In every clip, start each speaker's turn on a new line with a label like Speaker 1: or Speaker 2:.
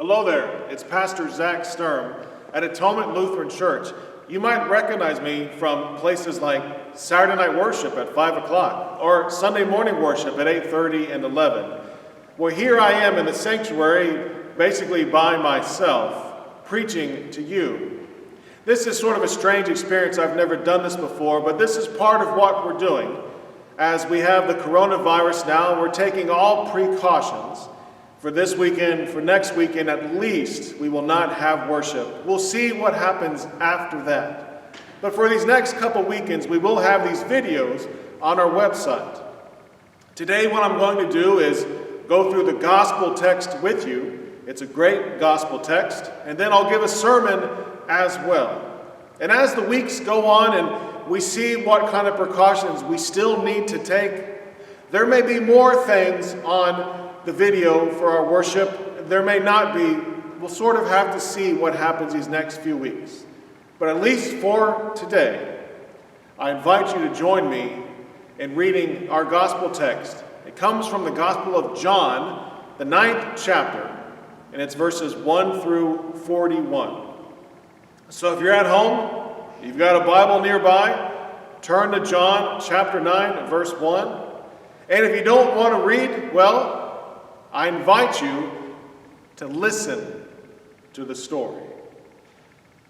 Speaker 1: Hello there, it's Pastor Zac at Atonement Lutheran Church. You might recognize me from places like Saturday night worship at 5 o'clock or Sunday morning worship at 8:30 and 11. Well, here I am in the sanctuary, basically by myself, preaching to you. This is sort of a strange experience. I've never done this before, but this is part of what we're doing. As we have the coronavirus now, we're taking all precautions. For this weekend, for next weekend at least, we will not have worship. We'll see what happens after that. But for these next couple weekends, we will have these videos on our website. Today, what I'm going to do is go through the gospel text with you. It's a great gospel text. And then I'll give a sermon as well. And as the weeks go on and we see what kind of precautions we still need to take, there may be more things on the video for our worship. There may not be. We'll sort of have to see what happens these next few weeks. But at least for today, I invite you to join me in reading our gospel text. It comes from the Gospel of John, the 9th chapter, and it's verses 1 through 41. So if you're at home, you've got a Bible nearby, turn to John chapter 9, verse 1. And if you don't want to read, well, I invite you to listen to the story.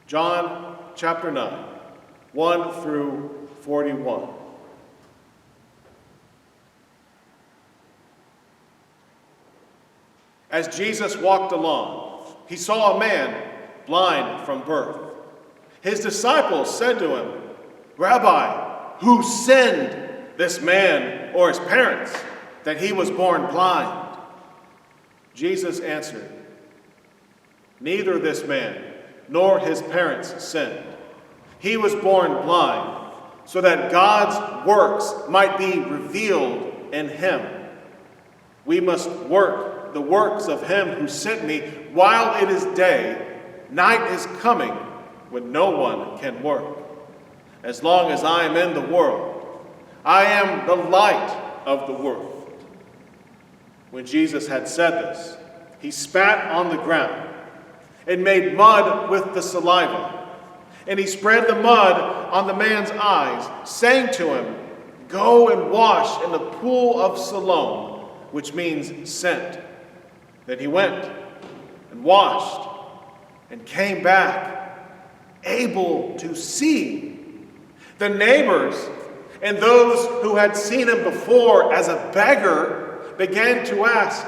Speaker 1: John chapter 9, 1 through 41. As Jesus walked along, he saw a man blind from birth. His disciples said to him, "Rabbi, who sinned, this man or his parents, that he was born blind?" Jesus answered, "Neither this man nor his parents sinned. He was born blind, so that God's works might be revealed in him. We must work the works of him who sent me while it is day. Night is coming when no one can work. As long as I am in the world, I am the light of the world." When Jesus had said this, he spat on the ground and made mud with the saliva. And he spread the mud on the man's eyes, saying to him, "Go and wash in the pool of Siloam," which means sent. Then he went and washed and came back, able to see. The neighbors and those who had seen him before as a beggar began to ask,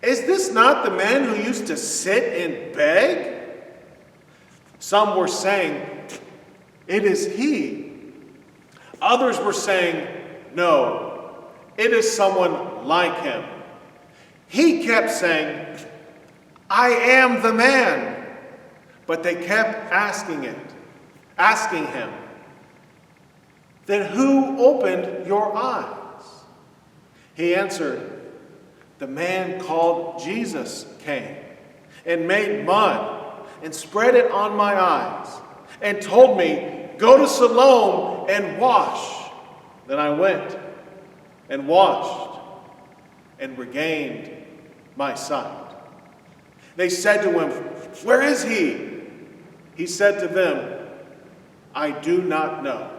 Speaker 1: "Is this not the man who used to sit and beg?" Some were saying, "It is he." Others were saying, "No, it is someone like him." He kept saying, "I am the man." But they kept asking him, "Then who opened your eyes?" He answered, "The man called Jesus came and made mud and spread it on my eyes and told me, 'Go to Siloam and wash.' Then I went and washed and regained my sight." They said to him, "Where is he?" He said to them, "I do not know."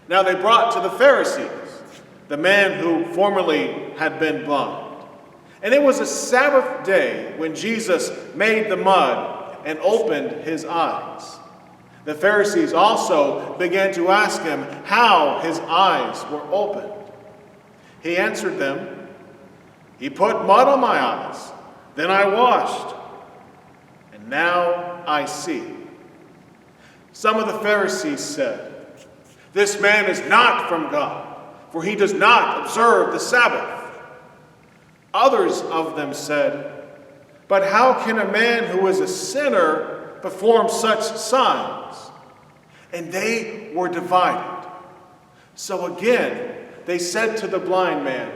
Speaker 1: Now they brought to the Pharisees the man who formerly had been blind. And it was a Sabbath day when Jesus made the mud and opened his eyes. The Pharisees also began to ask him how his eyes were opened. He answered them, "He put mud on my eyes, then I washed, and now I see." Some of the Pharisees said, "This man is not from God, for he does not observe the Sabbath." Others of them said, "But how can a man who is a sinner perform such signs?" And they were divided. So again, they said to the blind man,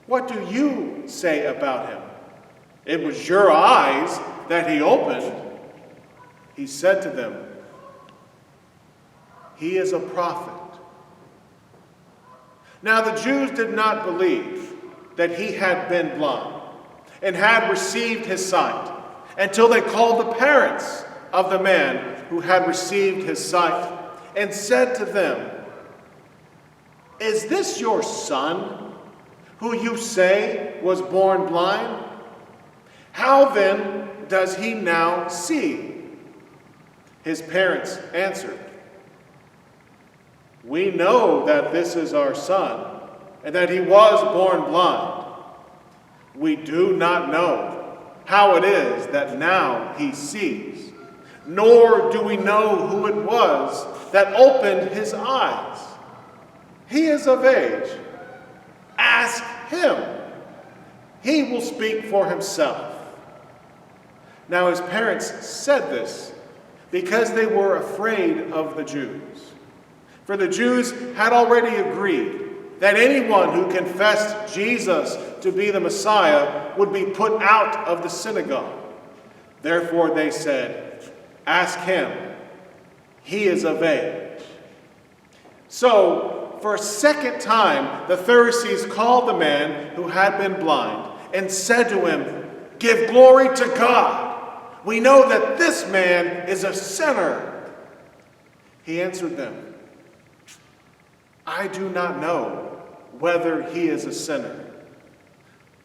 Speaker 1: "What do you say about him? It was your eyes that he opened." He said to them, "He is a prophet." Now the Jews did not believe that he had been blind, and had received his sight, until they called the parents of the man who had received his sight, and said to them, "Is this your son, who you say was born blind? How then does he now see?" His parents answered, "We know that this is our son, and that he was born blind. We do not know how it is that now he sees, nor do we know who it was that opened his eyes. He is of age. Ask him. He will speak for himself." Now his parents said this because they were afraid of the Jews. For the Jews had already agreed that anyone who confessed Jesus to be the Messiah would be put out of the synagogue. Therefore they said, "Ask him. He is of age." So, for a second time, the Pharisees called the man who had been blind and said to him, "Give glory to God. We know that this man is a sinner." He answered them, "I do not know whether he is a sinner.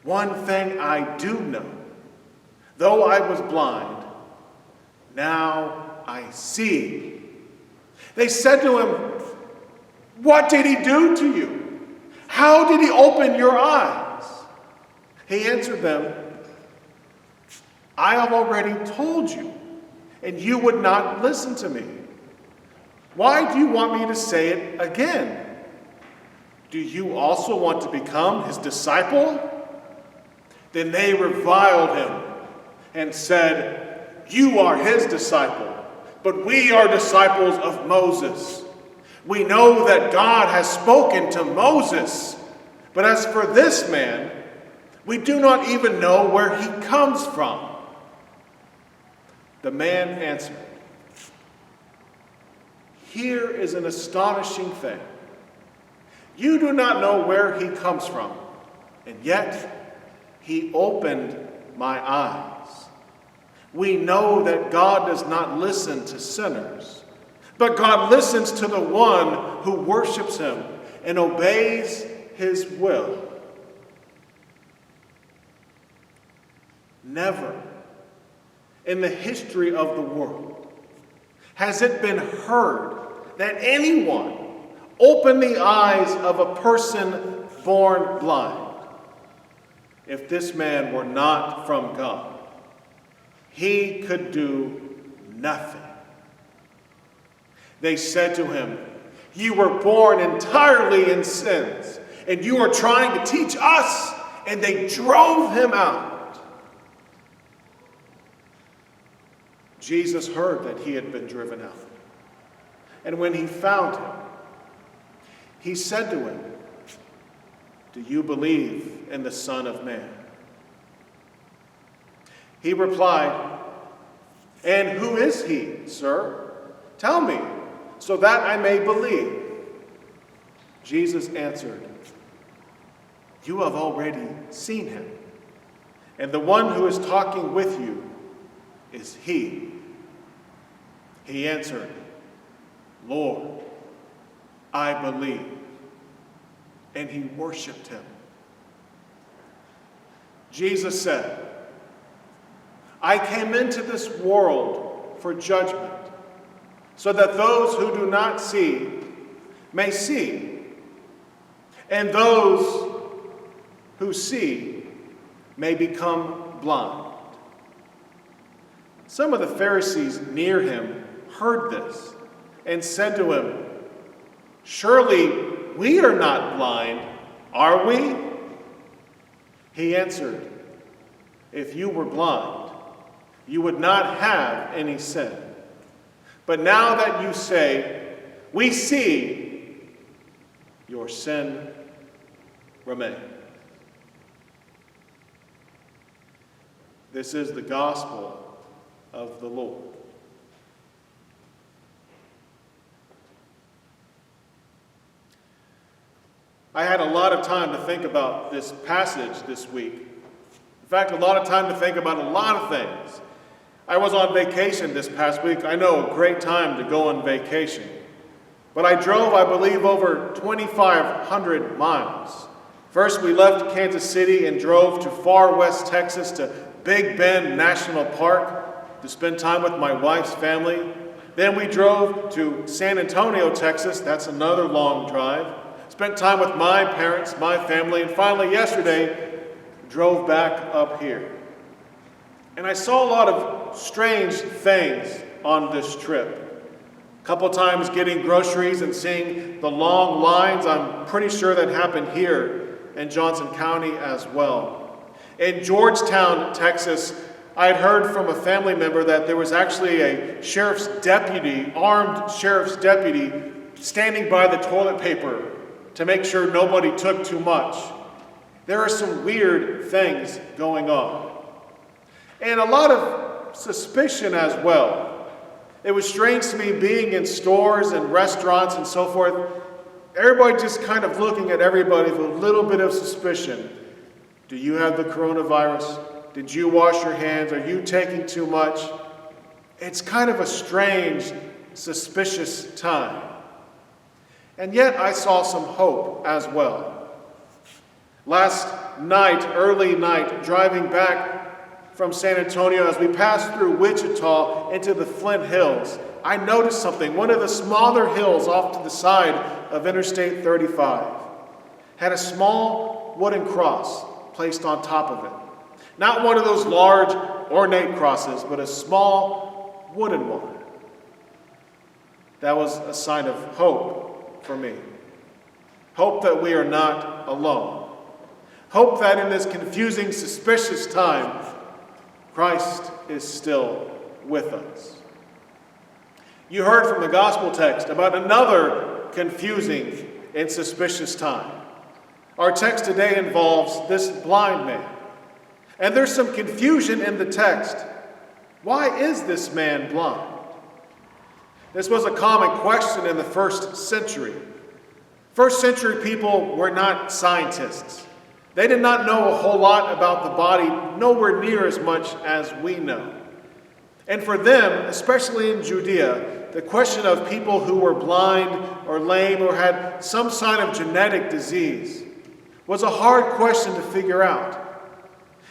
Speaker 1: One thing I do know, though I was blind, now I see." They said to him, "What did he do to you? How did he open your eyes?" He answered them, "I have already told you, and you would not listen to me. Why do you want me to say it again? Do you also want to become his disciple?" Then they reviled him and said, "You are his disciple, but we are disciples of Moses. We know that God has spoken to Moses, but as for this man, we do not even know where he comes from." The man answered, "Here is an astonishing thing. You do not know where he comes from, and yet he opened my eyes. We know that God does not listen to sinners, but God listens to the one who worships him and obeys his will." Never in the history of the world has it been heard that anyone opened the eyes of a person born blind. If this man were not from God, he could do nothing. They said to him, "You were born entirely in sins, and you are trying to teach us." And they drove him out. Jesus heard that he had been driven out. And when he found him, he said to him, "Do you believe in the Son of Man?" He replied, "And who is he, sir? Tell me, so that I may believe." Jesus answered, "You have already seen him, and the one who is talking with you is he." He answered, "Lord, I believe." And he worshiped him. Jesus said, "I came into this world for judgment, so that those who do not see may see, and those who see may become blind." Some of the Pharisees near him heard this and said to him, "Surely we are not blind, are we?" He answered, "If you were blind, you would not have any sin. But now that you say, 'We see,' your sin remains." This is the gospel of the Lord. I had a lot of time to think about this passage this week, In fact, a lot of time to think about a lot of things. I was on vacation this past week. I know, a great time to go on vacation. But I drove, I believe, over 2,500 miles. First, we left Kansas City and drove to far west Texas to Big Bend National Park to spend time with my wife's family. Then we drove to San Antonio, Texas. That's another long drive. Spent time with my parents, my family, and finally yesterday, drove back up here. And I saw a lot of strange things on this trip. A couple times getting groceries and seeing the long lines. I'm pretty sure that happened here in Johnson County as well. In Georgetown, Texas, I had heard from a family member that there was actually a sheriff's deputy, armed sheriff's deputy, standing by the toilet paper to make sure nobody took too much. There are some weird things going on. And a lot of suspicion as well. It was strange to me being in stores and restaurants and so forth. Everybody just kind of looking at everybody with a little bit of suspicion. Do you have the coronavirus? Did you wash your hands? Are you taking too much? It's kind of a strange, suspicious time. And yet I saw some hope as well. Last night, early night, driving back from San Antonio, as we passed through Wichita into the Flint Hills, I noticed something. One of the smaller hills off to the side of Interstate 35 had a small wooden cross placed on top of it. Not one of those large, ornate crosses, but a small wooden one. That was a sign of hope for me. Hope that we are not alone. Hope that in this confusing, suspicious time, Christ is still with us. You heard from the gospel text about another confusing and suspicious time. Our text today involves this blind man. And there's some confusion in the text. Why is this man blind? This was a common question in the first century. First century people were not scientists. They did not know a whole lot about the body, nowhere near as much as we know. And for them, especially in Judea, the question of people who were blind or lame or had some sign of genetic disease was a hard question to figure out.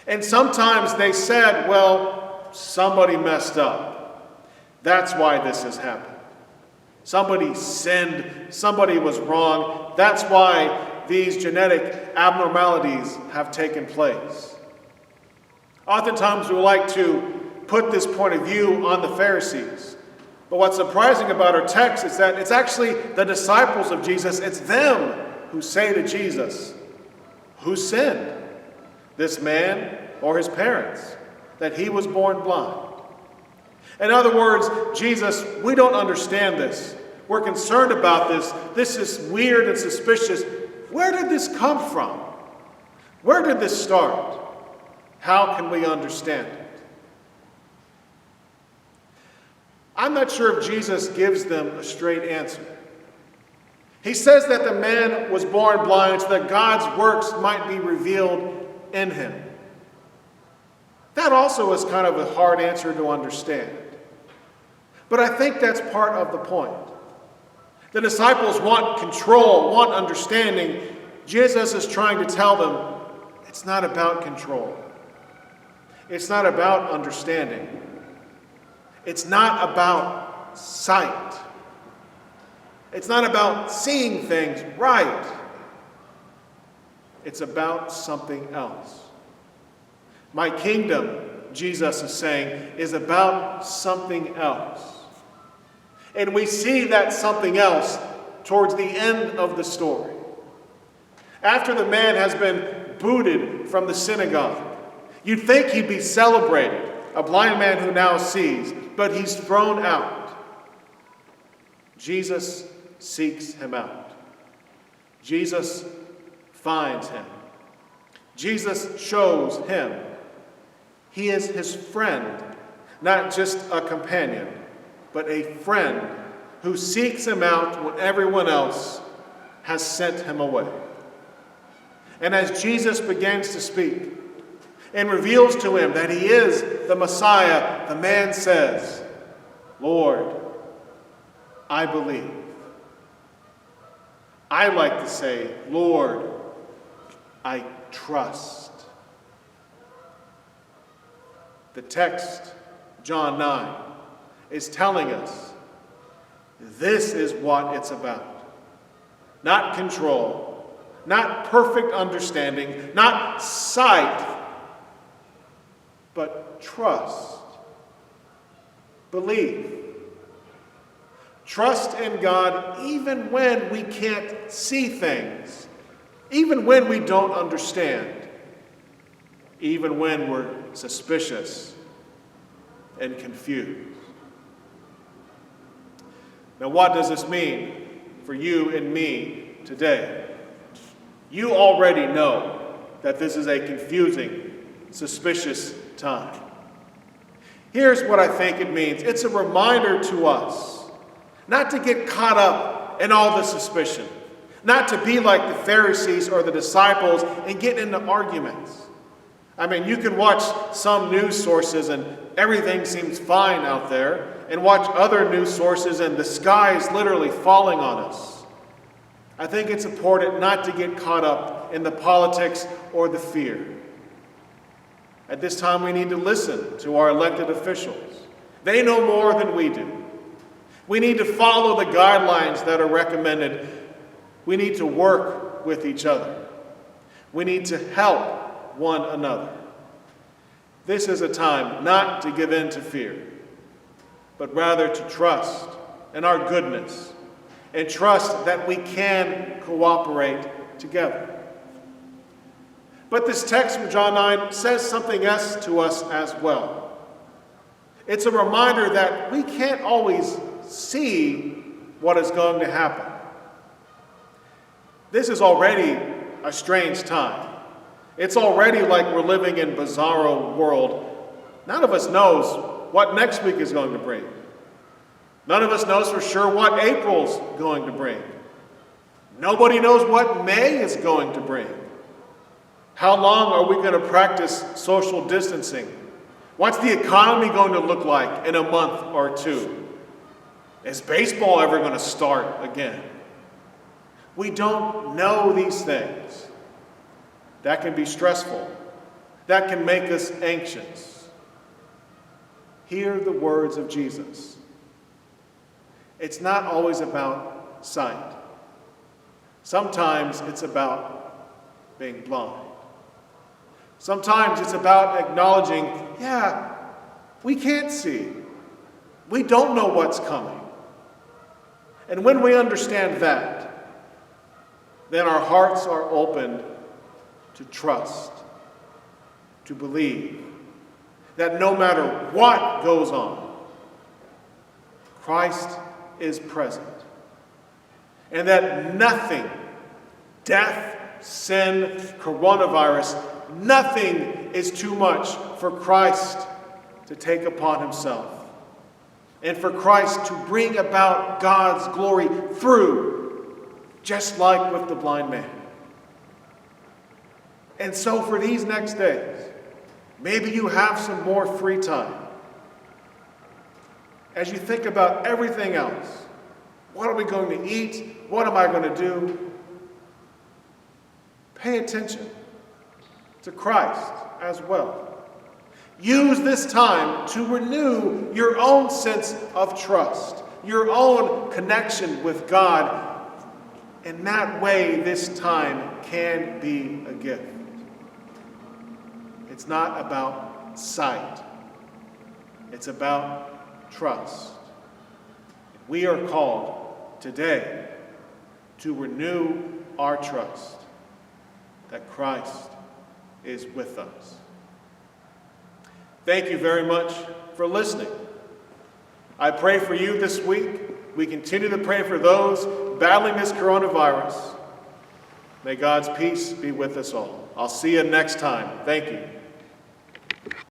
Speaker 1: And sometimes they said, well, somebody messed up. That's why this has happened. Somebody sinned. Somebody was wrong. That's why these genetic abnormalities have taken place. Oftentimes we like to put this point of view on the Pharisees. But what's surprising about our text is that it's actually the disciples of Jesus, it's them who say to Jesus, who sinned? This man or his parents, that he was born blind? In other words, Jesus, we don't understand this. We're concerned about this. This is weird and suspicious. Where did this come from? Where did this start? How can we understand it? I'm not sure if Jesus gives them a straight answer. He says that the man was born blind so that God's works might be revealed in him. That also is kind of a hard answer to understand. But I think that's part of the point. The disciples want control, want understanding. Jesus is trying to tell them, it's not about control. It's not about understanding. It's not about sight. It's not about seeing things right. It's about something else. My kingdom, Jesus is saying, is about something else. And we see that something else towards the end of the story. After the man has been booted from the synagogue, you'd think he'd be celebrated, a blind man who now sees, but he's thrown out. Jesus seeks him out. Jesus finds him. Jesus shows him. He is his friend, not just a companion, but a friend who seeks him out when everyone else has sent him away. And as Jesus begins to speak, and reveals to him that he is the Messiah, the man says, "Lord, I believe." I like to say, "Lord, I trust." The text, John 9, is telling us this is what it's about. Not control, not perfect understanding, not sight, but trust. Believe. Trust in God even when we can't see things, even when we don't understand, even when we're suspicious and confused. Now, what does this mean for you and me today? You already know that this is a confusing, suspicious time. Here's what I think it means. It's a reminder to us not to get caught up in all the suspicion, not to be like the Pharisees or the disciples and get into arguments. I mean, you can watch some news sources and everything seems fine out there, and watch other news sources and the sky is literally falling on us. I think it's important not to get caught up in the politics or the fear. At this time, we need to listen to our elected officials. They know more than we do. We need to follow the guidelines that are recommended. We need to work with each other. We need to help one another. This is a time not to give in to fear, but rather to trust in our goodness and trust that we can cooperate together. But this text from John 9 says something else to us as well. It's a reminder that we can't always see what is going to happen. This is already a strange time. It's already like we're living in a bizarro world. None of us knows what next week is going to bring. None of us knows for sure what April's going to bring. Nobody knows what May is going to bring. How long are we going to practice social distancing? What's the economy going to look like in a month or two? Is baseball ever going to start again? We don't know these things. That can be stressful. That can make us anxious. Hear the words of Jesus. It's not always about sight. Sometimes it's about being blind. Sometimes it's about acknowledging, yeah, we can't see. We don't know what's coming. And when we understand that, then our hearts are opened to trust, to believe that no matter what goes on, Christ is present. And that nothing, death, sin, coronavirus, nothing is too much for Christ to take upon himself. And for Christ to bring about God's glory through, just like with the blind man. And so for these next days, maybe you have some more free time. As you think about everything else, what are we going to eat? What am I going to do? Pay attention to Christ as well. Use this time to renew your own sense of trust, your own connection with God. In that way, this time can be a gift. It's not about sight. It's about trust. We are called today to renew our trust that Christ is with us. Thank you very much for listening. I pray for you this week. We continue to pray for those battling this coronavirus. May God's peace be with us all. I'll see you next time. Thank you.